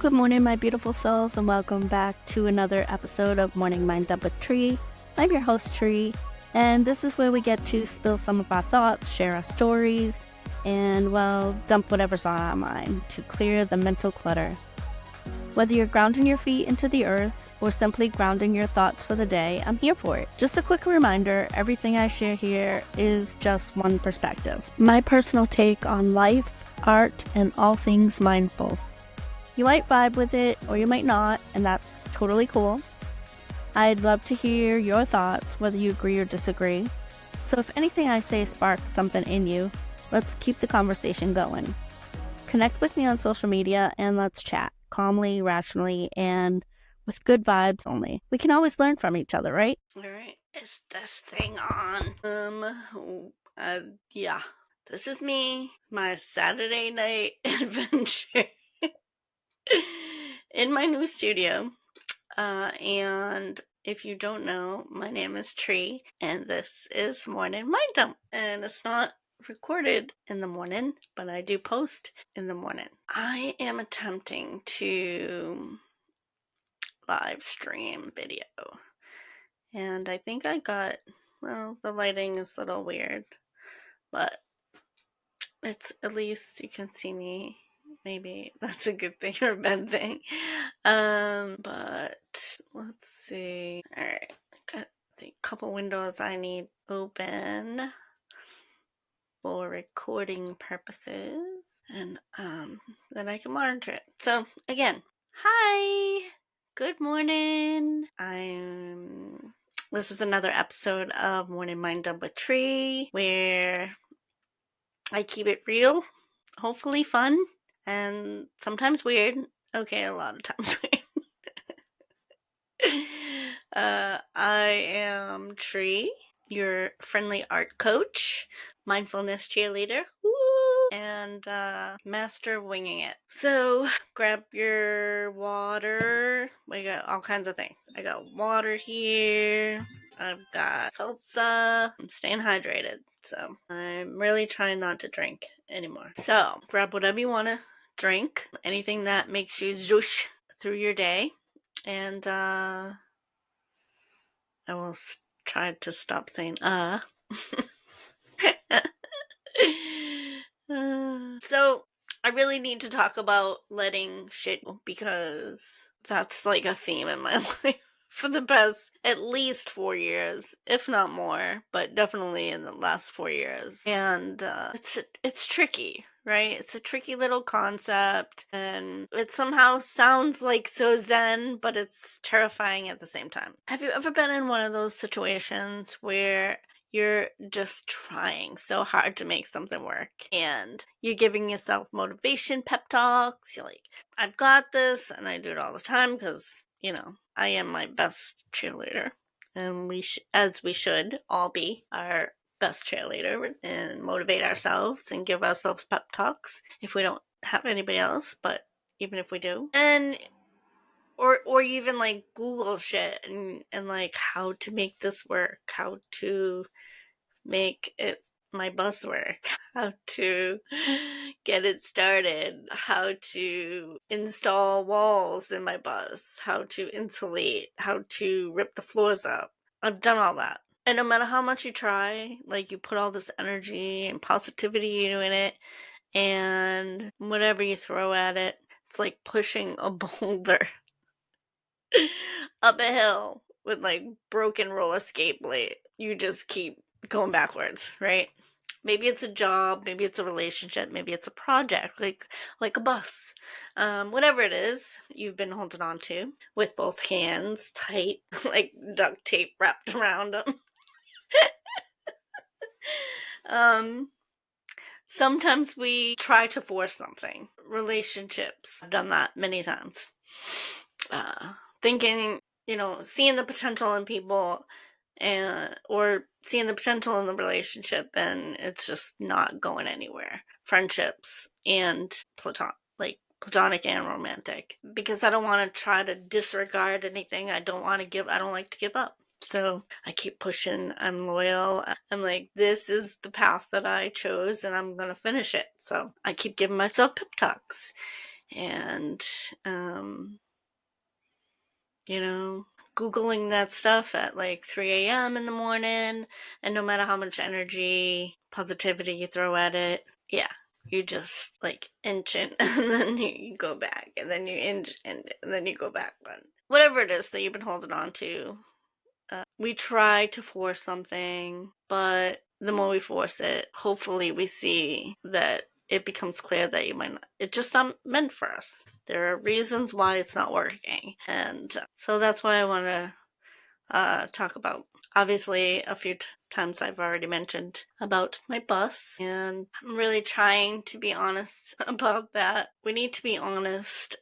Good morning, my beautiful souls, and welcome back to another episode of Morning Mind Up with Trie. I'm your host, Trie, and this is where we get to spill some of our thoughts, share our stories, and, well, dump whatever's on our mind to clear the mental clutter. Whether you're grounding your feet into the earth or simply grounding your thoughts for the day, I'm here for it. Just a quick reminder, everything I share here is just one perspective. My personal take on life, art, and all things mindful. You might vibe with it or you might not, and that's totally cool. I'd love to hear your thoughts, whether you agree or disagree. So if anything I say sparks something in you, let's keep the conversation going. Connect with me on social media and let's chat calmly, rationally, and with good vibes only. We can always learn from each other, right? All right, is this thing on? Yeah. This is me, my Saturday night adventure in my new studio. And if you don't know, my name is Trie, and this is Morning Mind Dump. And it's not recorded in the morning, but I do post in the morning. I am attempting to live stream video, and I think I got, well, the lighting is a little weird, but it's, at least you can see me. Maybe that's a good thing or a bad thing. But let's see. All right, I got the couple windows I need open for recording purposes, and then I can monitor it. So again, hi, good morning. This is another episode of Morning Mind Up with Trie, where I keep it real, hopefully fun, and sometimes weird. Okay, a lot of times weird. I am Trie, your friendly art coach, mindfulness cheerleader, and master winging it. So grab your water. We got all kinds of things. I got water here. I've got salsa. I'm staying hydrated, so I'm really trying not to drink anymore. So grab whatever you want to drink, anything that makes you zhoosh through your day, and I will try to stop saying So I really need to talk about letting shit go, because that's like a theme in my life for the past at least 4 years, if not more, but definitely in the last 4 years. And it's tricky, right? It's a tricky little concept, and it somehow sounds like so zen, but it's terrifying at the same time. Have you ever been in one of those situations where you're just trying so hard to make something work, and you're giving yourself motivation pep talks? You're like, I've got this, and I do it all the time because, I am my best cheerleader, and as we should all be our best cheerleader, and motivate ourselves and give ourselves pep talks if we don't have anybody else, but even if we do. And or even like Google shit and like how to make this work, how to make it my bus work, how to get it started, how to install walls in my bus, how to insulate, how to rip the floors up. I've done all that. And no matter how much you try, like, you put all this energy and positivity into it, and whatever you throw at it, it's like pushing a boulder up a hill with like broken roller skate blade. You just keep going backwards, right? Maybe it's a job, maybe it's a relationship, maybe it's a project, like a bus. Whatever it is you've been holding on to with both hands tight, like duct tape wrapped around them. Sometimes we try to force something. Relationships, I've done that many times. Thinking, seeing the potential in people, or seeing the potential in the relationship, and it's just not going anywhere. Friendships and platonic and romantic, because I don't want to try to disregard anything. I don't like to give up. So I keep pushing. I'm loyal. I'm like, this is the path that I chose, and I'm going to finish it. So I keep giving myself pep talks. and Googling that stuff at like 3 a.m. in the morning, and no matter how much energy, positivity you throw at it, yeah, you just like inch in and then you go back, and then you inch and then you go back. But whatever it is that you've been holding on to, we try to force something, but the more we force it, hopefully we see that it becomes clear that it's just not meant for us. There are reasons why it's not working. And so that's why I want to talk about, obviously, a few times I've already mentioned about my bus, and I'm really trying to be honest about that. We need to be honest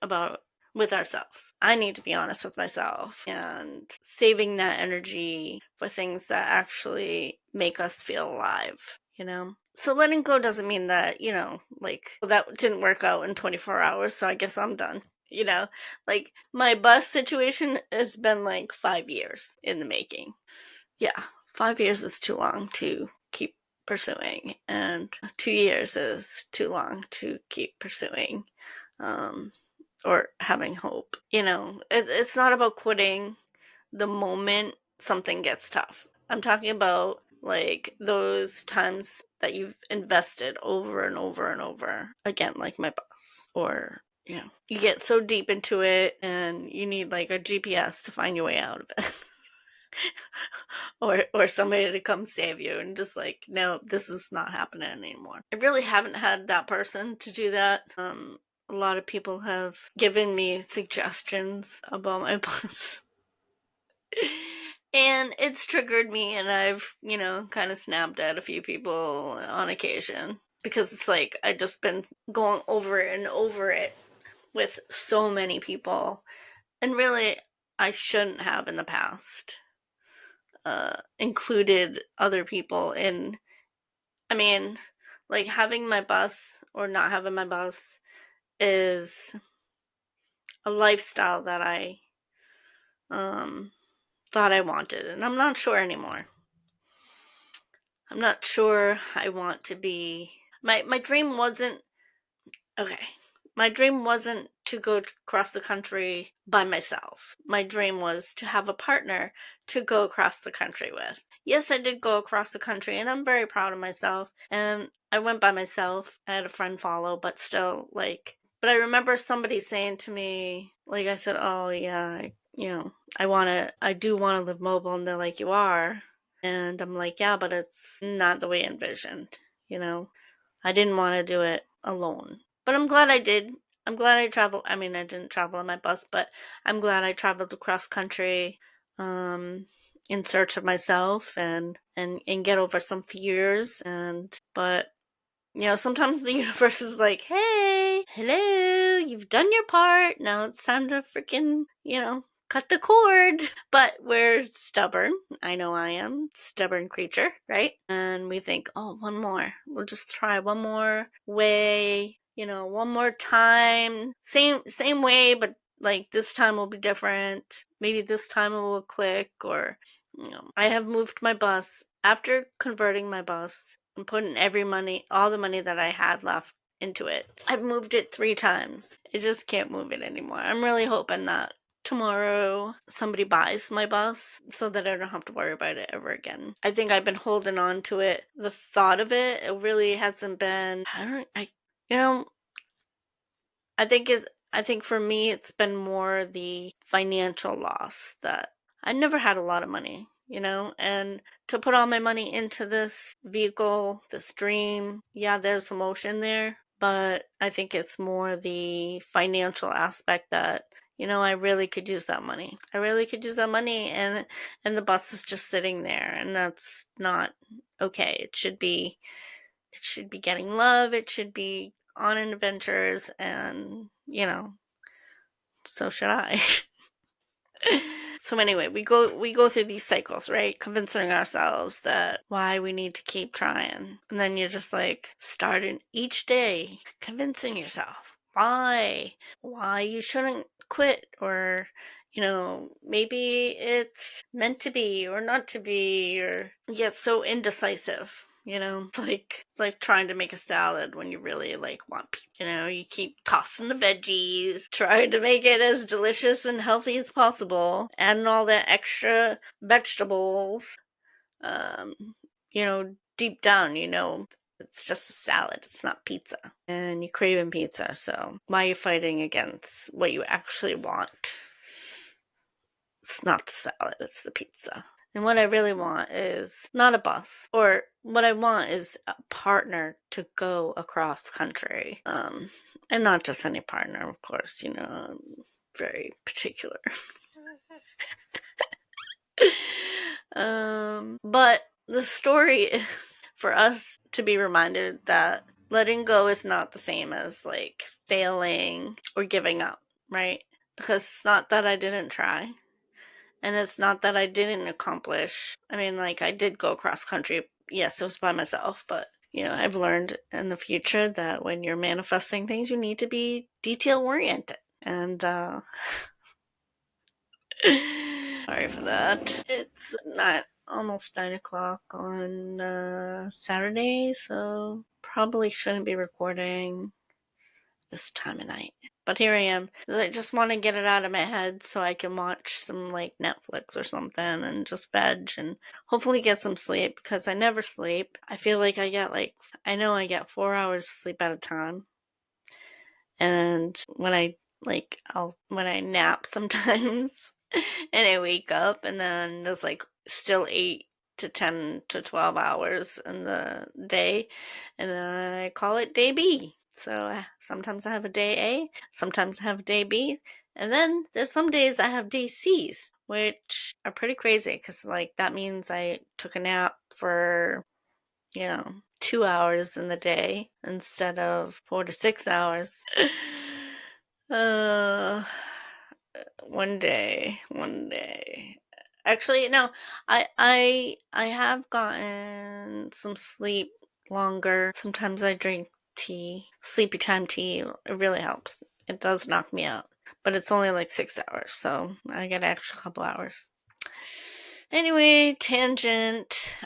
with ourselves. I need to be honest with myself and saving that energy for things that actually make us feel alive. So letting go doesn't mean that, like, well, that didn't work out in 24 hours, so I guess I'm done. Like, my bus situation has been like 5 years in the making. Yeah, 5 years is too long to keep pursuing, and 2 years is too long to keep pursuing. Or having hope. It's not about quitting the moment something gets tough. I'm talking about like those times that you've invested over and over and over again, like my boss, or you get so deep into it and you need like a GPS to find your way out of it. or somebody to come save you, and just like, no, this is not happening anymore. I really haven't had that person to do that. A lot of people have given me suggestions about my boss. And it's triggered me, and I've, kind of snapped at a few people on occasion, because it's like I just been going over it and over it with so many people, and really I shouldn't have in the past included other people in. I mean, like, having my bus or not having my bus is a lifestyle that I thought I wanted, and I'm not sure anymore. I'm not sure I want to be. My dream wasn't okay. My dream wasn't to go across the country by myself. My dream was to have a partner to go across the country with. Yes, I did go across the country, and I'm very proud of myself. And I went by myself. I had a friend follow, but still, like. But I remember somebody saying to me, like, I said, "Oh yeah, I do want to live mobile," and they're like, "You are." And I'm like, yeah, but it's not the way I envisioned, I didn't want to do it alone. But I'm glad I did. I'm glad I traveled. I mean, I didn't travel on my bus, but I'm glad I traveled across country in search of myself and get over some fears. But sometimes the universe is like, hey, hello, you've done your part. Now it's time to freaking, cut the cord. But we're stubborn. I know I am. Stubborn creature, right? And we think, oh, one more. We'll just try one more way, one more time. Same way, but like this time will be different. Maybe this time it will click. Or I have moved my bus after converting my bus and putting all the money that I had left into it. I've moved it 3 times. I just can't move it anymore. I'm really hoping that tomorrow somebody buys my bus so that I don't have to worry about it ever again. I think I've been holding on to it. The thought of it really hasn't been. I think for me it's been more the financial loss, that I never had a lot of money, and to put all my money into this vehicle, this dream, yeah, there's emotion there, but I think it's more the financial aspect that, I really could use that money. I really could use that money, and the bus is just sitting there, and that's not okay. It should be getting love. It should be on adventures, and so should I. So anyway, we go through these cycles, right? Convincing ourselves that why we need to keep trying. And then you're just like starting each day convincing yourself why you shouldn't quit, or maybe it's meant to be or not to be, or you get so indecisive. It's like trying to make a salad when you really like want pizza. You keep tossing the veggies, trying to make it as delicious and healthy as possible, adding all that extra vegetables. Um, deep down, it's just a salad. It's not pizza. And you're craving pizza, so why are you fighting against what you actually want? It's not the salad, it's the pizza. And what I really want is not a bus, or what I want is a partner to go across country. And not just any partner, of course, I'm very particular. But the story is for us to be reminded that letting go is not the same as like failing or giving up, right? Because it's not that I didn't try. And it's not that I didn't accomplish. I mean, like, I did go cross country. Yes, it was by myself, but, I've learned in the future that when you're manifesting things, you need to be detail oriented. And, sorry for that. It's almost 9 o'clock on Saturday, so probably shouldn't be recording this time of night. But here I am. I just want to get it out of my head so I can watch some like Netflix or something and just veg and hopefully get some sleep because I never sleep. I feel like I know I get 4 hours sleep at a time. And when when I nap sometimes and I wake up and then there's like still 8 to 10 to 12 hours in the day and I call it day B. So sometimes I have a day A, sometimes I have day B, and then there's some days I have day C's, which are pretty crazy because like that means I took a nap for 2 hours in the day instead of 4 to 6 hours. uh, one day. Actually, no, I have gotten some sleep longer. Sometimes I drink tea, sleepy time tea. It really helps. It does knock me out, but it's only like 6 hours, so I get an extra couple hours. Anyway, tangent.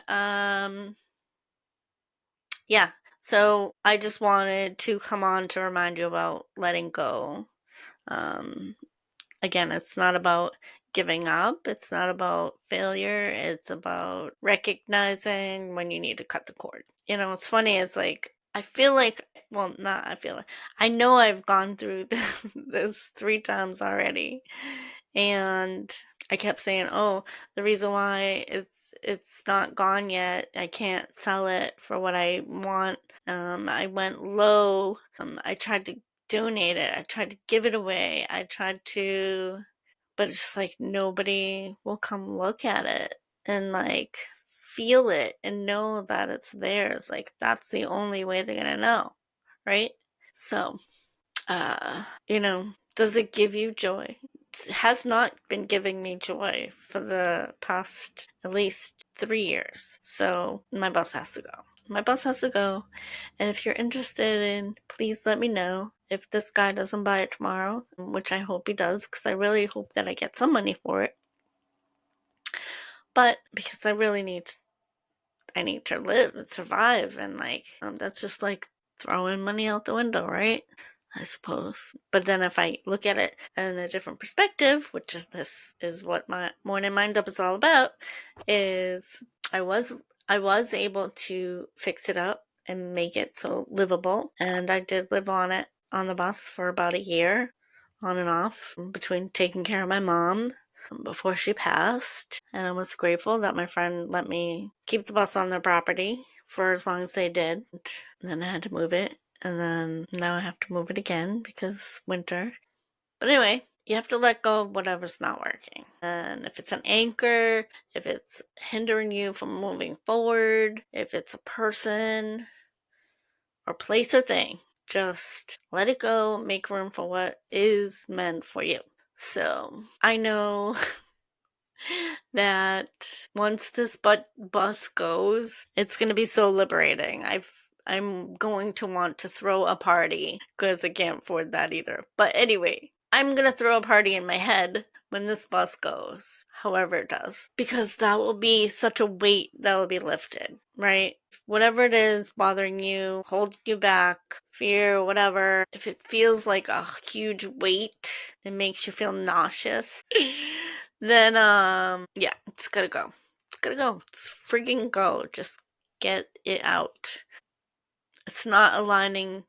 Yeah. So I just wanted to come on to remind you about letting go. Um, Again, it's not about giving up. It's not about failure. It's about recognizing when you need to cut the cord. It's funny. It's like, I feel like, well, not I feel like, I know I've gone through this 3 times already. And I kept saying, oh, the reason why it's not gone yet, I can't sell it for what I want. I went low. I tried to donate it. I tried to give it away. But it's just like nobody will come look at it and like feel it and know that it's theirs. Like that's the only way they're gonna know, right? So, does it give you joy? It has not been giving me joy for the past at least 3 years. So my bus has to go. My bus has to go. And if you're interested in, please let me know if this guy doesn't buy it tomorrow, which I hope he does, because I really hope that I get some money for it. But because I need to live and survive, and like that's just like throwing money out the window, right? I suppose. But then if I look at it in a different perspective, which is this is what my morning mind up is all about, is I was able to fix it up and make it so livable, and I did live on the bus for about a year, on and off, between taking care of my mom before she passed, and I was grateful that my friend let me keep the bus on their property for as long as they did. And then I had to move it, and then now I have to move it again because winter. But anyway, you have to let go of whatever's not working. And if it's an anchor, if it's hindering you from moving forward, if it's a person or place or thing, just let it go, make room for what is meant for you. So I know that once this bus goes, it's going to be so liberating. I'm going to want to throw a party because I can't afford that either. But anyway, I'm going to throw a party in my head when this bus goes, however it does, because that will be such a weight that will be lifted. right? Whatever it is bothering you, holding you back, fear, whatever, if it feels like a huge weight, it makes you feel nauseous, then yeah, it's gotta go. It's gotta go. It's freaking go. Just get it out. It's not aligning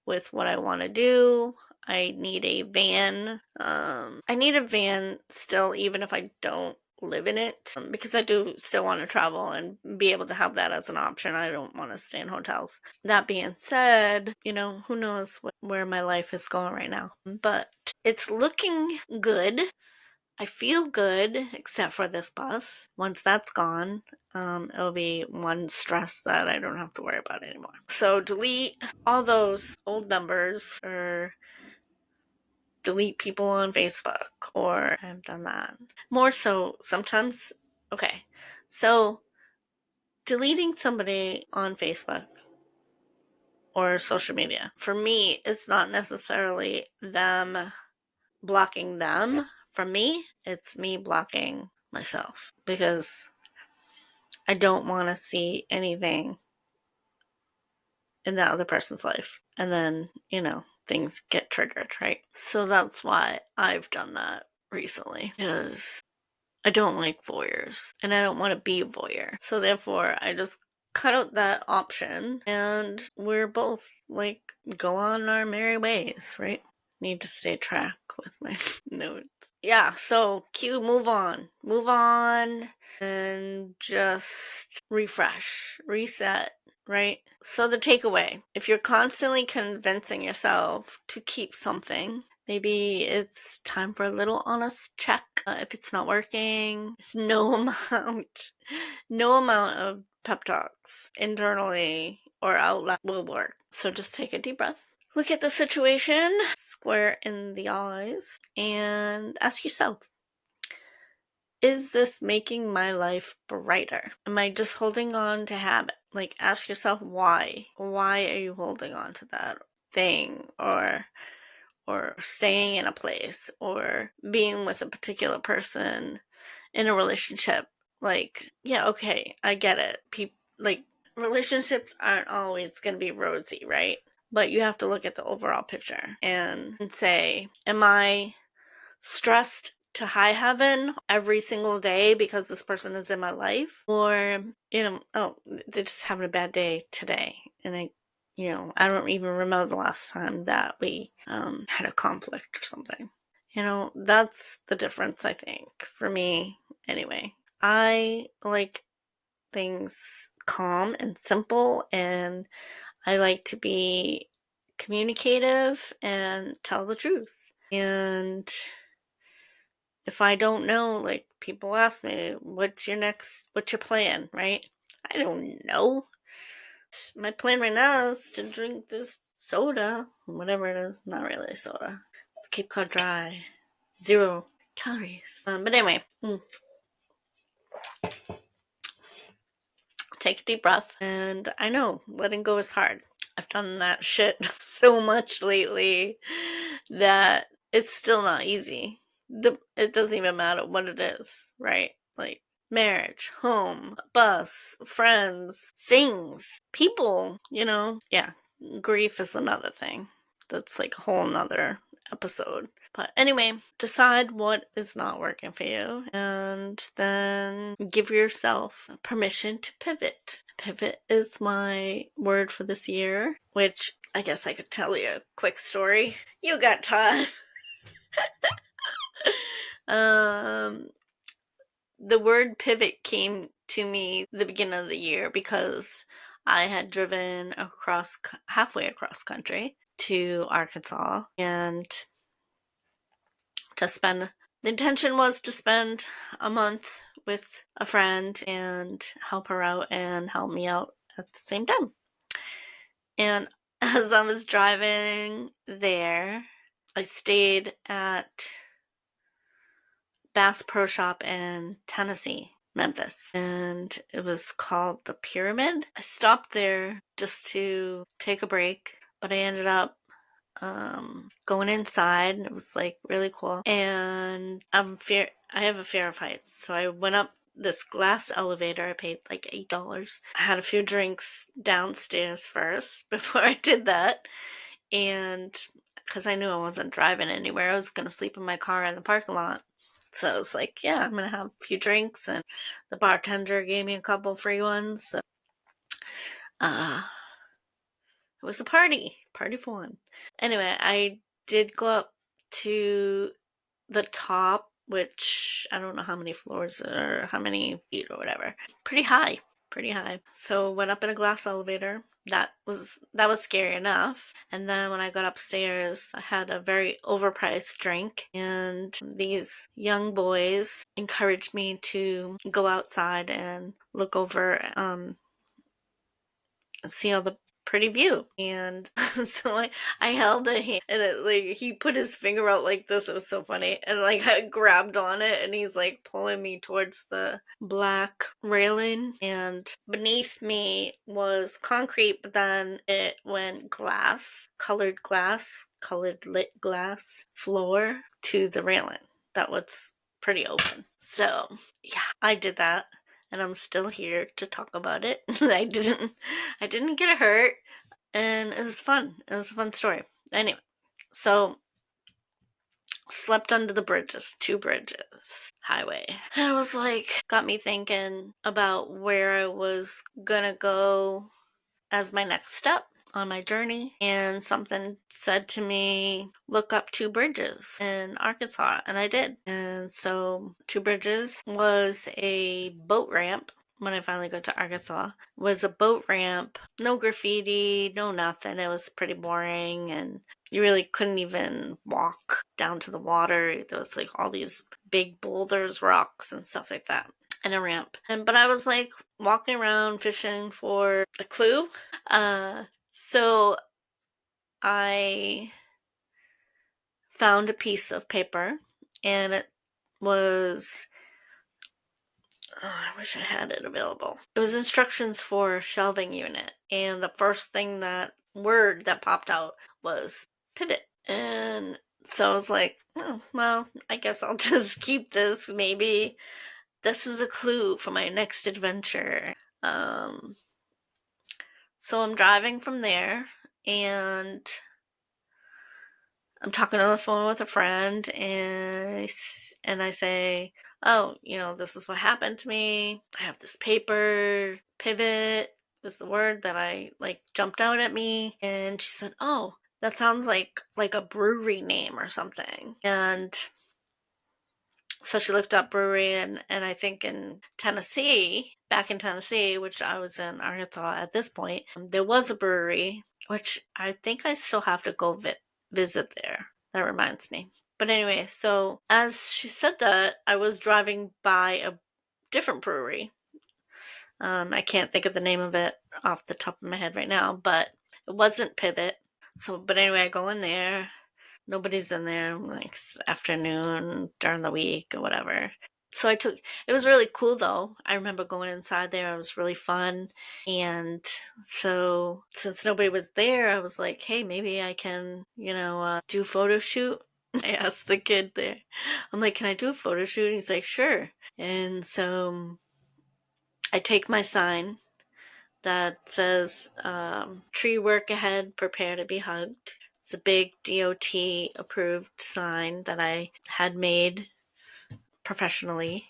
with what I want to do. I need a van. I need a van still, even if I don't live in it, because I do still want to travel and be able to have that as an option. I don't want to stay in hotels. That being said, who knows where my life is going right now. But it's looking good. I feel good, except for this bus. Once that's gone, it'll be one stress that I don't have to worry about anymore. So delete all those old numbers, or delete people on Facebook, or I've done that. More so, sometimes, okay, so deleting somebody on Facebook or social media, for me, it's not necessarily them blocking them. From me, it's me blocking myself, because I don't want to see anything in that other person's life. And then, things get triggered, right? So that's why I've done that recently, because I don't like voyeurs and I don't want to be a voyeur. So therefore, I just cut out that option, and we're both like, go on our merry ways, right? Need to stay track with my notes. Yeah, so cue move on. Move on and just refresh, reset, right? So the takeaway, if you're constantly convincing yourself to keep something, maybe it's time for a little honest check. If it's not working, no amount of pep talks internally or out loud will work. So just take a deep breath. Look at the situation square in the eyes and ask yourself, is this making my life brighter? Am I just holding on to habit? Like, ask yourself why. Why are you holding on to that thing, or staying in a place, or being with a particular person in a relationship? Like, yeah, okay, I get it. Relationships aren't always going to be rosy, right? But you have to look at the overall picture and say, am I stressed to high heaven every single day because this person is in my life? Or, oh, they're just having a bad day today. And I don't even remember the last time that we had a conflict or something. That's the difference, I think, for me anyway. I like things calm and simple, and I like to be communicative and tell the truth. And if I don't know, like, people ask me, what's your plan, right? I don't know. My plan right now is to drink this soda, whatever it is. Not really soda. It's Cape Cod Dry. 0 calories. But anyway, take a deep breath. And I know letting go is hard. I've done that shit so much lately that it's still not easy. It doesn't even matter what it is, right? Like marriage, home, bus, friends, things, people, Yeah, grief is another thing. That's like a whole nother episode. But anyway, decide what is not working for you, and then give yourself permission to pivot. Pivot is my word for this year, which I guess I could tell you a quick story. You got time. The word pivot came to me the beginning of the year because I had driven halfway across country to Arkansas, and the intention was to spend a month with a friend and help her out and help me out at the same time. And as I was driving there, I stayed at Bass Pro Shop in Tennessee, Memphis, and it was called the Pyramid. I stopped there just to take a break, but I ended up going inside, and it was like really cool. And I have a fear of heights, so I went up this glass elevator. I paid like $8. I had a few drinks downstairs first before I did that. And because I knew I wasn't driving anywhere, I was going to sleep in my car in the parking lot. So I was like, yeah, I'm going to have a few drinks. And the bartender gave me a couple free ones. So, uh, it was a party for one. Anyway, I did go up to the top, which I don't know how many floors or how many feet or whatever. Pretty high, pretty high. So went up in a glass elevator. That was scary enough. And then when I got upstairs, I had a very overpriced drink, and these young boys encouraged me to go outside and look over, see all the pretty view. And so I held a hand, and like he put his finger out like this. It was so funny. And like I grabbed on it, and he's like pulling me towards the black railing, and beneath me was concrete, but then it went colored lit glass floor to the railing that was pretty open. So yeah, I did that, and I'm still here to talk about it. I didn't get hurt, and it was fun. It was a fun story. Anyway, so slept under the bridges, 2 bridges, highway. And it was like, got me thinking about where I was gonna go as my next step on my journey, and something said to me, look up 2 bridges in Arkansas, and I did. And so 2 bridges was a boat ramp. When I finally got to Arkansas, was a boat ramp, no graffiti, no nothing. It was pretty boring, and you really couldn't even walk down to the water. There was like all these big boulders, rocks, and stuff like that, and a ramp. But I was like walking around fishing for a clue. So I found a piece of paper, and it was, I wish I had it available. It was instructions for a shelving unit, and the first word that popped out was pivot. And so I was like, oh, well, I guess I'll just keep this. Maybe this is a clue for my next adventure. So I'm driving from there, and I'm talking on the phone with a friend, and I say, oh, this is what happened to me. I have this paper. Pivot was the word that I like jumped out at me. And she said, oh, that sounds like a brewery name or something. And so she looked up brewery, and I think back in Tennessee, which I was in Arkansas at this point, there was a brewery, which I think I still have to go visit there. That reminds me. But anyway, so as she said that, I was driving by a different brewery. I can't think of the name of it off the top of my head right now, but it wasn't Pivot. So, but anyway, I go in there. Nobody's in there, like afternoon, during the week, or whatever. So it was really cool though. I remember going inside there. It was really fun. And so since nobody was there, I was like, hey, maybe I can, do a photo shoot. I asked the kid there. I'm like, can I do a photo shoot? And he's like, sure. And so I take my sign that says, tree work ahead, prepare to be hugged. It's a big DOT approved sign that I had made professionally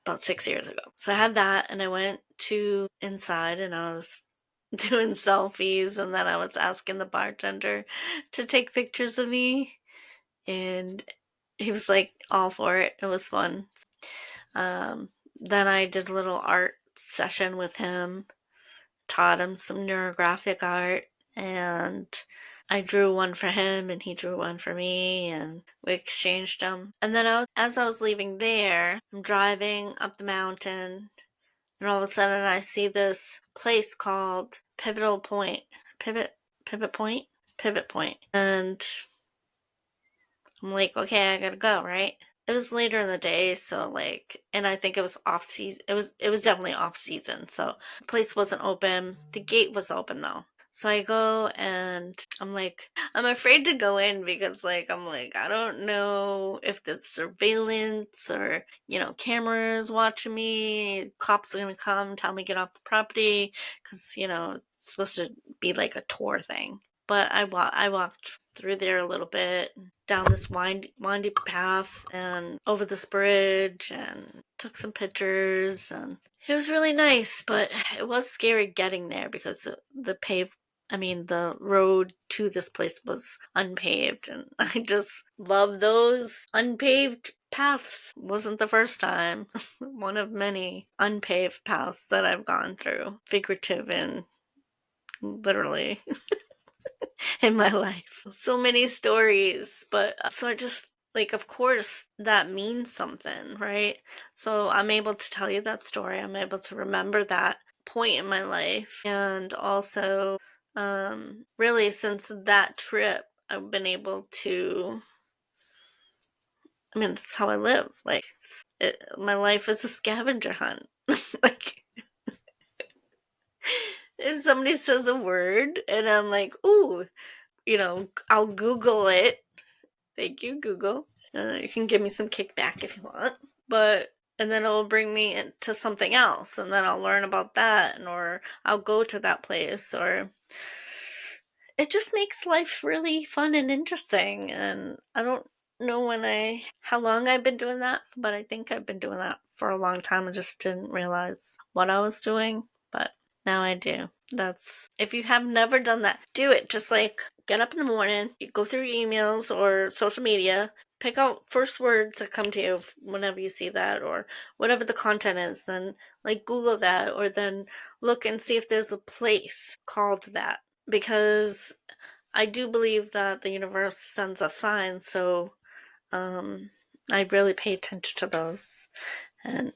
about 6 years ago. So I had that, and I went to inside, and I was doing selfies, and then I was asking the bartender to take pictures of me, and he was like all for it. It was fun. Then I did a little art session with him, taught him some neurographic art, and I drew one for him, and he drew one for me, and we exchanged them. And then as I was leaving there, I'm driving up the mountain, and all of a sudden I see this place called Pivot Point. And I'm like, okay, I gotta go, right? It was later in the day, so like, and I think it was off season. It was definitely off season, so the place wasn't open. The gate was open though. So I go and I'm afraid to go in because I don't know if there's surveillance or, cameras watching me. Cops are gonna come tell me get off the property because, it's supposed to be like a tour thing. But I walked through there a little bit, down this windy path and over this bridge, and took some pictures, and it was really nice, but it was scary getting there because the road to this place was unpaved, and I just love those unpaved paths. Wasn't the first time. One of many unpaved paths that I've gone through, figurative and literally, in my life. So many stories, but so I just of course that means something, right? So I'm able to tell you that story. I'm able to remember that point in my life, and also really since that trip I've been able to, that's how I live. My life is a scavenger hunt. Like, if somebody says a word and I'm like, ooh, I'll Google it. Thank you, Google. You can give me some kickback if you want. And then it'll bring me into something else, and then I'll learn about that, or I'll go to that place, or it just makes life really fun and interesting. And I don't know how long I've been doing that, but I think I've been doing that for a long time. I just didn't realize what I was doing, but now I do. If you have never done that, do it. Just get up in the morning, you go through your emails or social media, pick out first words that come to you whenever you see that, or whatever the content is, then Google that, or then look and see if there's a place called that. Because I do believe that the universe sends us signs, so I really pay attention to those. And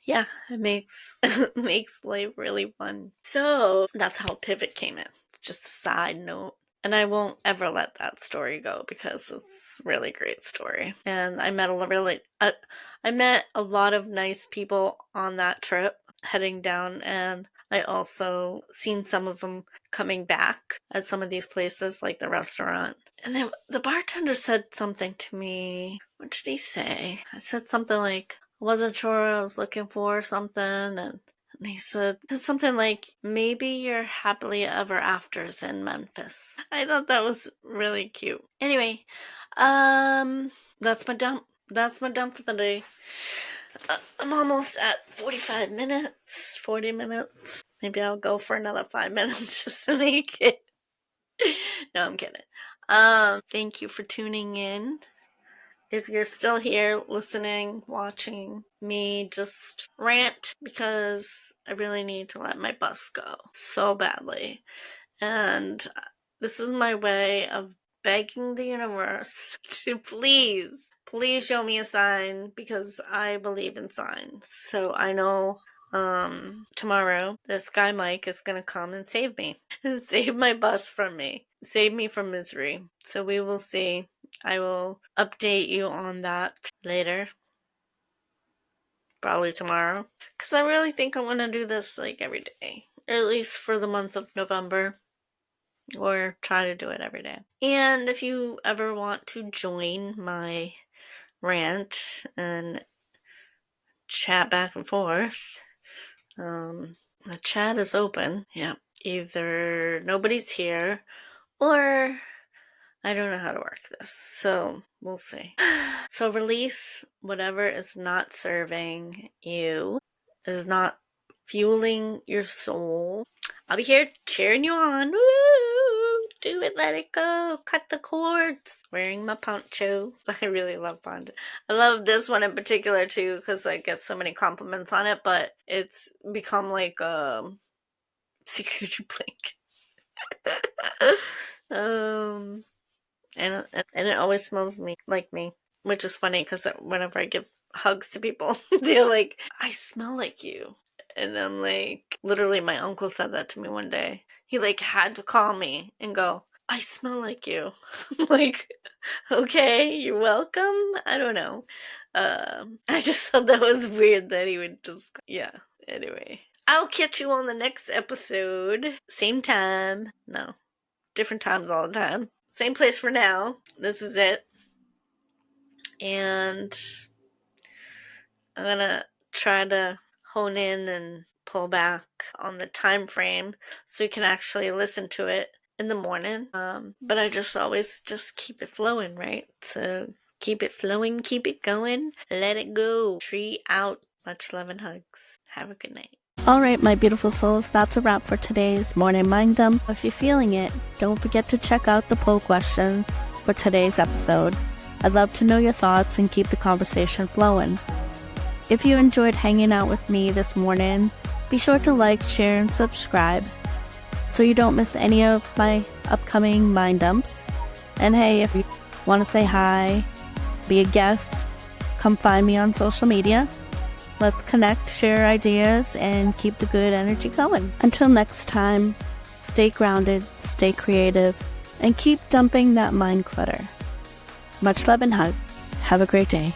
yeah, it makes makes life really fun. So that's how Pivot came in. Just a side note. And I won't ever let that story go because it's a really great story. And I met a lot of nice people on that trip heading down, and I also seen some of them coming back at some of these places, like the restaurant. And then the bartender said something to me. What did he say? I said something like, I wasn't sure I was looking for something, and he said something like, maybe your happily ever afters in Memphis. I thought that was really cute. Anyway, that's my dump. That's my dump for the day. I'm almost at 45 minutes, 40 minutes. Maybe I'll go for another 5 minutes just to make it. No, I'm kidding. Thank you for tuning in. If you're still here listening, watching me just rant, because I really need to let my bus go so badly. And this is my way of begging the universe to please show me a sign, because I believe in signs. So I know tomorrow this guy Mike is gonna come and save me and save my bus from me, save me from misery. So we will see. I will update you on that later, probably tomorrow, because I really think I'm gonna do this every day, or at least for the month of November, or try to do it every day. And if you ever want to join my rant and chat back and forth, the chat is open. Yeah, either nobody's here, or I don't know how to work this, so we'll see. So release whatever is not serving you, is not fueling your soul. I'll be here cheering you on. Woo! Do it, let it go, cut the cords. Wearing my poncho. I really love poncho. I love this one in particular too, because I get so many compliments on it, but it's become like a security blanket. And it always smells like me, which is funny because whenever I give hugs to people, they're like, I smell like you. And I'm like, literally, my uncle said that to me one day. He had to call me and go, I smell like you. I'm like, okay, you're welcome. I don't know. I just thought that was weird that he would just, yeah. Anyway, I'll catch you on the next episode. Same time. No, different times all the time. Same place for now. This is it. And I'm gonna try to hone in and pull back on the time frame so you can actually listen to it in the morning. But I just always just keep it flowing, right? So keep it flowing, keep it going, let it go. Tree out. Much love and hugs. Have a good night. Alright, my beautiful souls, that's a wrap for today's Morning Mind Dump. If you're feeling it, don't forget to check out the poll question for today's episode. I'd love to know your thoughts and keep the conversation flowing. If you enjoyed hanging out with me this morning, be sure to like, share, and subscribe so you don't miss any of my upcoming mind dumps. And hey, if you want to say hi, be a guest, come find me on social media. Let's connect, share ideas, and keep the good energy going. Until next time, stay grounded, stay creative, and keep dumping that mind clutter. Much love and hug. Have a great day.